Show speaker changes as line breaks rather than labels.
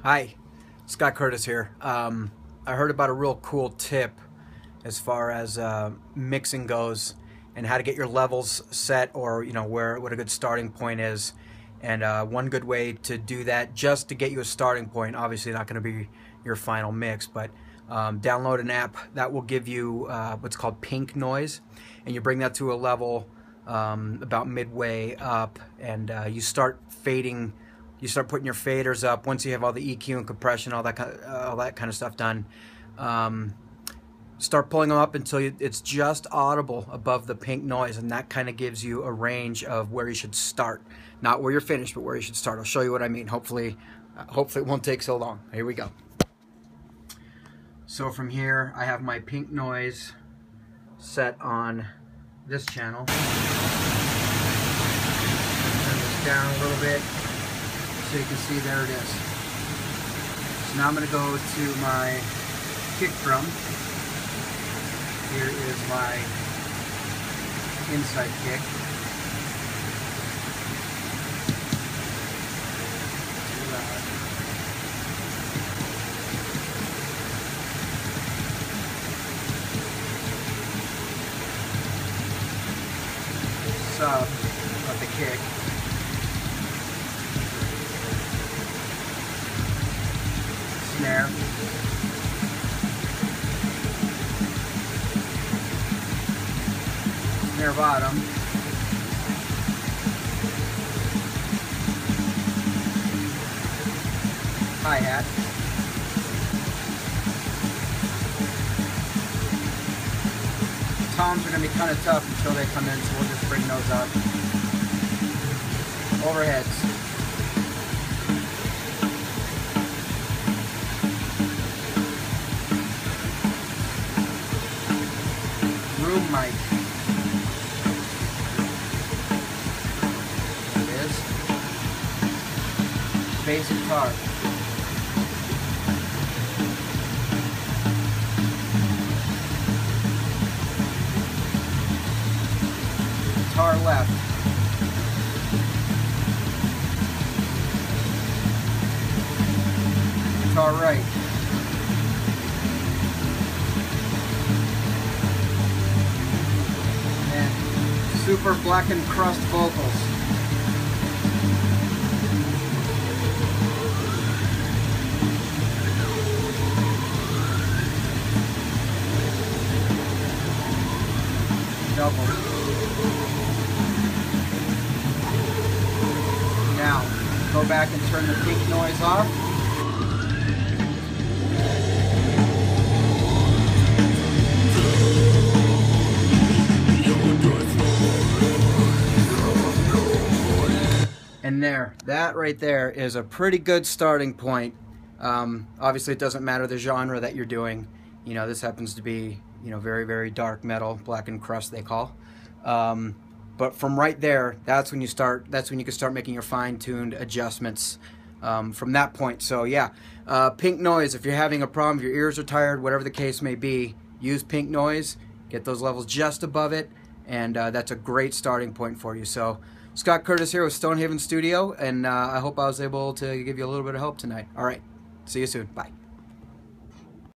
Hi, Scott Curtis here. I heard about a real cool tip as far as mixing goes and how to get your levels set, or what a good starting point is. And one good way to do that, just to get you a starting point, obviously not going to be your final mix, but download an app that will give you what's called pink noise, and you bring that to a level about midway up, and you start fading. You start putting your faders up once you have all the EQ and compression, all that kind of stuff done. Start pulling them up until it's just audible above the pink noise, and that kind of gives you a range of where you should start. Not where you're finished, but where you should start. I'll show you what I mean. Hopefully it won't take so long. Here we go. So from here, I have my pink noise set on this channel. Turn this down a little bit so you can see there it is. So now I'm going to go to my kick drum. Here is my inside kick. Sub of the kick. Snare. Snare bottom. Hi-hat. Toms are going to be kind of tough until they come in, so we'll just bring those up. Overheads. Room mic. There it is. Bass guitar. Guitar left. Guitar right. And super blackened crust vocals. Double. Now, go back and turn the pink noise off. And there, that right there is a pretty good starting point. Obviously it doesn't matter the genre that you're doing. This happens to be, very, very dark metal, blackened crust they call. But from right there, that's when you can start making your fine-tuned adjustments from that point. So yeah, pink noise, if you're having a problem, if your ears are tired, whatever the case may be, use pink noise, get those levels just above it, and that's a great starting point for you. So Scott Curtis here with Stonehaven Studio, and I hope I was able to give you a little bit of help tonight. All right, see you soon. Bye.